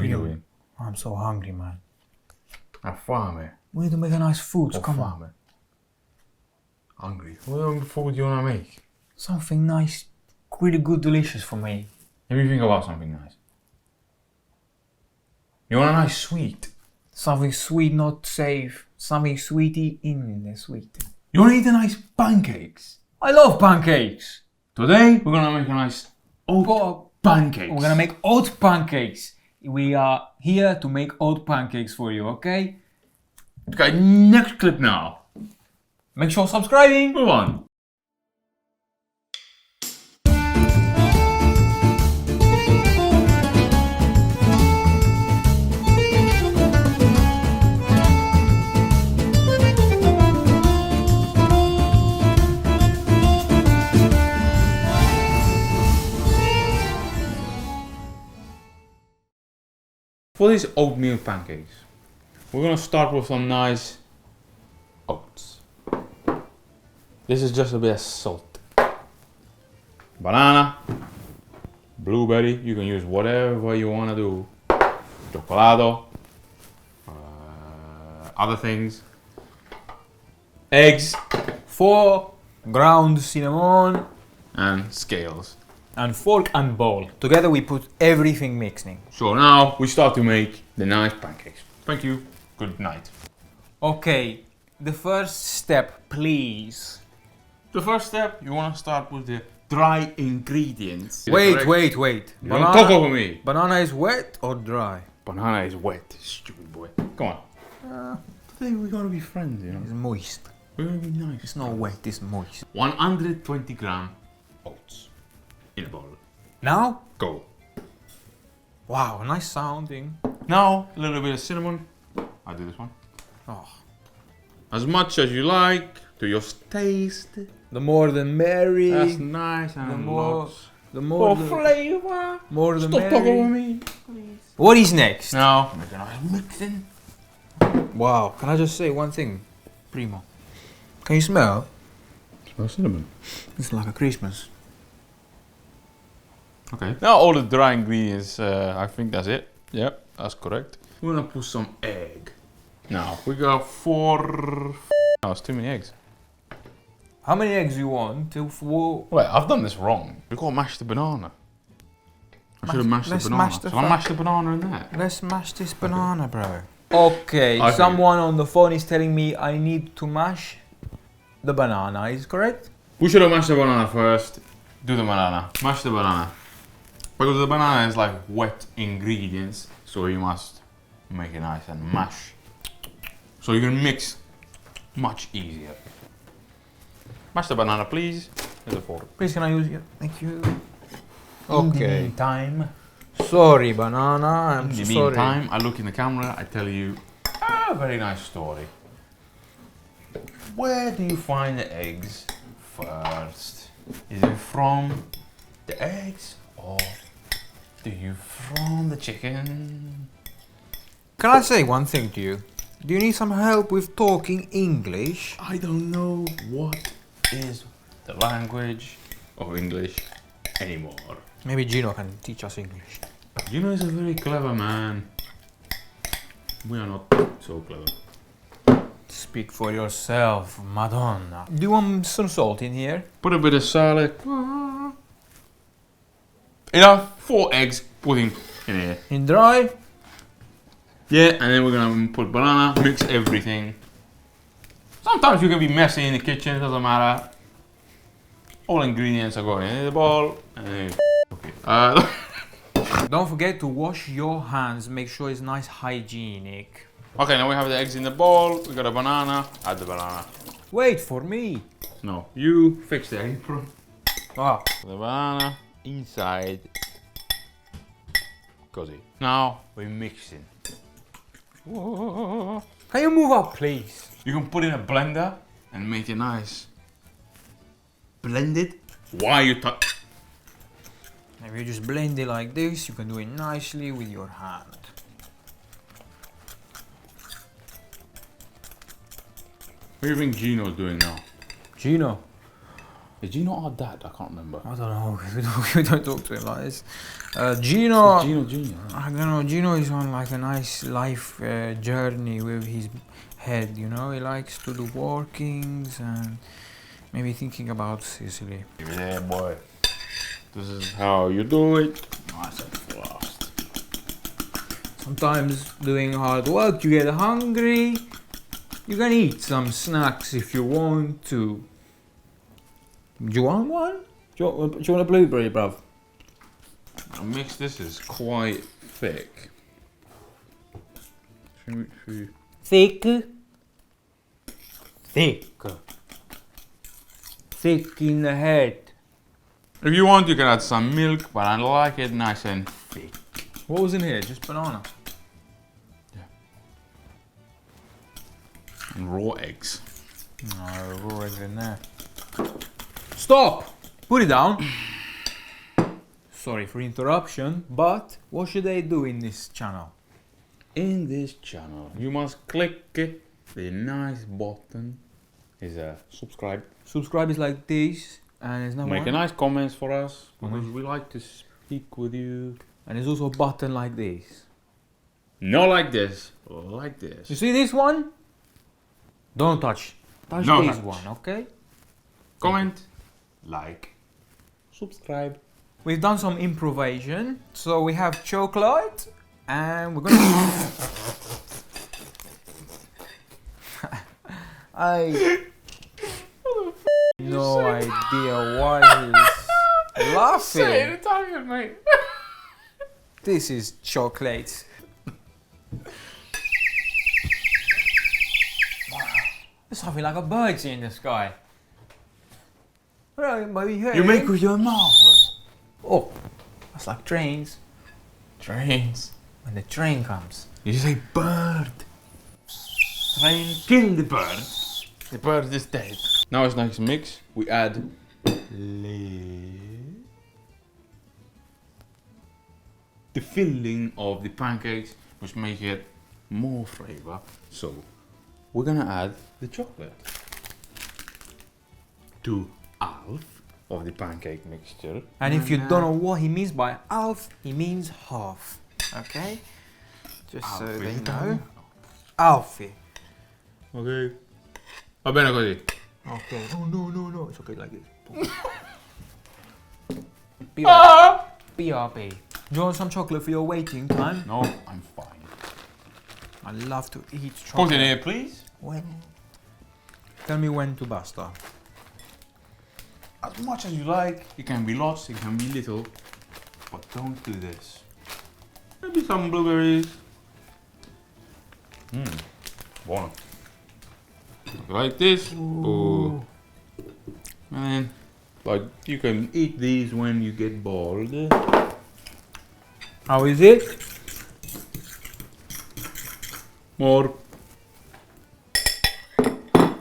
What are you doing? I'm so hungry, man. Have fame. We need to make a nice food. Come on. Fame. Hungry. What food do you want to make? Something nice, really good, delicious for me. Let me think about something nice. You want a nice sweet? Something sweet, not safe. Something sweety in the sweet. You want to eat a nice pancakes? I love pancakes. Today we're gonna make a nice oat pancakes. We're gonna make oat pancakes. We are here to make oat pancakes for you, okay? Okay, next clip now. Make sure subscribing. Move on. For these oatmeal pancakes, we're gonna start with some nice oats. This is just a bit of salt. Banana, blueberry, you can use whatever you wanna do. Chocolate, other things. Eggs, 4 ground cinnamon and scales. and fork and bowl. Together we put everything mixing. So now we start to make the nice pancakes. Thank you. Good night. Okay, the first step, please. The first step, you want to start with the dry ingredients. Wait. You don't talk over me. Banana is wet or dry? Banana is wet, stupid boy. Come on. Today we're gonna be friends, you know. It's moist. We're gonna be nice. It's not wet, it's moist. 120 gram oats in a bowl. Now? Go. Wow, nice sounding. Now a little bit of cinnamon. I'll do this one. Oh. As much as you like, to your taste. The more the merry. That's nice and The more- lots. The more For the flavor. more the Stop talking over merry. me, please. What is next? Now make a nice mixing. Wow, can I just say one thing? Primo. Can you smell? Smell cinnamon. It's like a Christmas. Okay. Now all the dry ingredients, I think that's it. Yep, that's correct. We're gonna put some egg. Now, we got 4... No, it's too many eggs. How many eggs you want? Wait, I've done this wrong. We gotta mash the banana. I should have mashed the let's banana. mash the So I mash the banana in there. Let's mash this banana, bro. Okay, I see. someone on the phone is telling me I need to mash the banana, is correct? We should have mashed the banana first. Do the banana. Mash the banana. Because the banana is like wet ingredients, so you must make it nice and mash. So you can mix much easier. Mash the banana, please. There's a fork. Please, can I use it? Thank you. In the Okay. meantime, Sorry, banana. I'm in the so sorry. meantime, I look in the camera, I tell you a very nice story. Where do you find the eggs first? Is it from the eggs or do you from the chicken? Can I say one thing to you? Do you need some help with talking English? I don't know what is the language of English anymore. Maybe Gino can teach us English. Gino is a very clever man. We are not so clever. Speak for yourself, Madonna. Do you want some salt in here? Put a bit of salad. Enough. 4 eggs. Put in here. In dry? Yeah, and then we're gonna put banana, mix everything. Sometimes you can be messy in the kitchen, doesn't matter. All ingredients are going in the bowl, and then Don't forget to wash your hands, make sure it's nice hygienic. okay, now we have the eggs in the bowl, we got a banana, add the banana. Wait for me. No, you fix the apron. Ah, The banana inside. Cozy. Now we're mixing. Whoa. can you move up, please? You can put in a blender and make it nice. Blended. Why you touch? If you just blend it like this, you can do it nicely with your hand. What do you think Gino's doing now? Gino. Is Gino our dad? I can't remember. I don't know. We don't talk to him like this. Gino. It's Gino Jr. I don't know. Gino is on like a nice life journey with his head. You know, he likes to do walkings and maybe thinking about Sicily. Yeah, boy. This is how you do it. Nice and fast. Sometimes doing hard work, you get hungry. You can eat some snacks if you want to. Do you want one? Do you want a blueberry, bruv? The mix this is quite thick. Thick. Thick. Thick in the head. If you want, you can add some milk, but I like it nice and thick. What was in here? Just banana. And raw eggs. No, raw eggs in there. Stop! Put it down. Sorry for interruption, but what should I do in this channel? In this channel, you must click the nice button. Is subscribe. Subscribe is like this, and there's no Make a one. nice comments for us because we like to speak with you. And there's also a button like this. Not like this, like this. You see this one? Don't touch. Touch No this touch. one, okay? Comment, like, subscribe. We've done some improvisation, so we have chocolate, and we're gonna. I no idea why he's laughing. Italian, mate. This is chocolate. There's something like a bird's in the sky. You make with your mouth. Oh, that's like trains. Trains. When the train comes. You say bird. Train kill the bird. The bird is dead. Now it's nice mix. We add the filling of the pancakes, which make it more flavor. So we're gonna add the chocolate to half of the pancake mixture. And if you don't know what he means by half, he means half. Okay? Just so they know. Alfie. Ok. Va bene così. Okay. No. It's okay like this. BRB. Do you want some chocolate for your waiting time? No, I'm fine. I love to eat chocolate. Put it here, please. When? Tell me when to basta. As much as you like. It can be lots, it can be little. But don't do this. Maybe some blueberries. Buono. Like this. Ooh. And then, like, you can eat these when you get bored. How is it? More.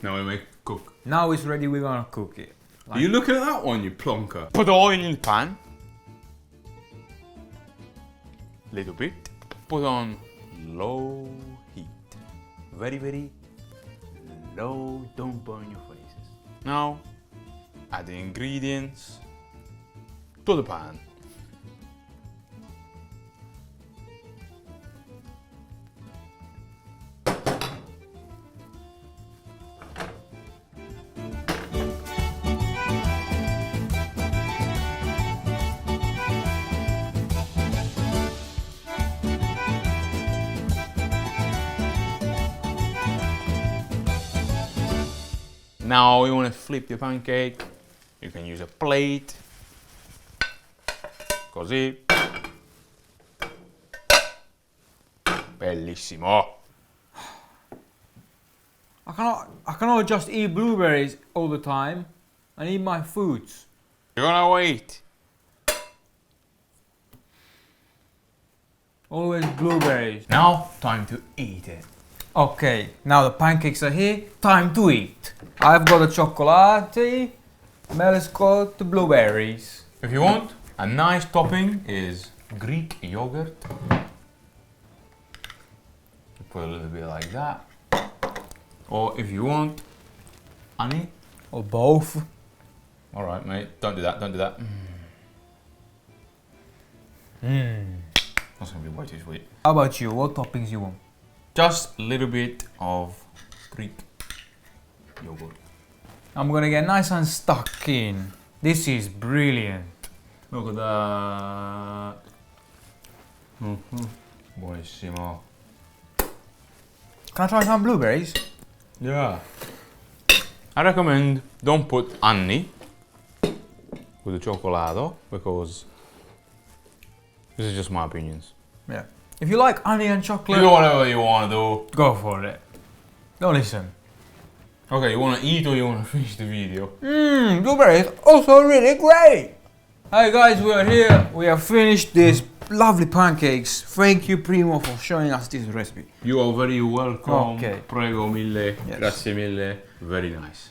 Now we make cook. Now it's ready, we're gonna cook it. Are you looking at that one, you plonker? Put the oil in the pan. Little bit. Put on low heat. Very, very low. Don't burn your faces. Now, add the ingredients to the pan. Now you want to flip the pancake. You can use a plate. Così. Bellissimo. I cannot just eat blueberries all the time. I need my foods. You're gonna wait. Always blueberries. Now, time to eat it. Okay, now the pancakes are here. Time to eat. I've got the chocolate. Mel's got the blueberries. If you want, a nice topping is Greek yogurt. You put a little bit like that. Or if you want, honey. Or both. Alright, mate. Don't do that, don't do that. That's gonna be way too sweet. How about you? What toppings you want? Just a little bit of Greek yogurt. I'm gonna get nice and stuck in. This is brilliant. Look at that. Buonissimo. Can I try some blueberries? Yeah. I recommend don't put honey with the cioccolato because this is just my opinions. Yeah. If you like honey and You chocolate, do whatever you want to do. go for it. Don't listen. Okay, you want to eat or you want to finish the video? Blueberries also really great. Hi guys, we are here. We have finished these lovely pancakes. Thank you, Primo, for showing us this recipe. You are very welcome. Okay. Prego mille. Yes. Grazie mille. Very nice.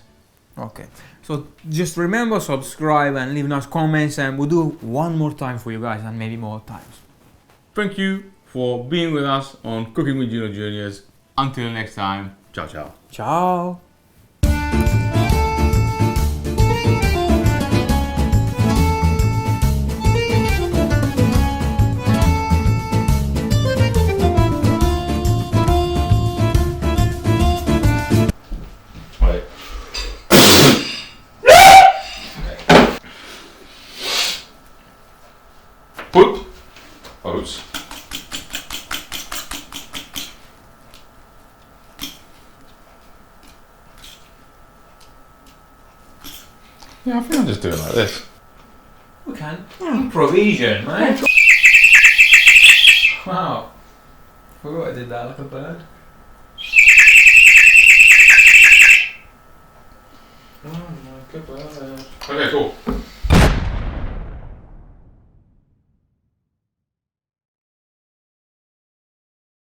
Okay. So just remember, subscribe and leave nice comments, and we'll do one more time for you guys and maybe more times. Thank you for being with us on Cooking with Gino Juniors. Until next time, ciao ciao. Ciao. Right. Put oats. Yeah, I think I'm just doing like this. We can improvisation, man. Wow. Forgot I did that like a bird. Oh my god. Okay, cool.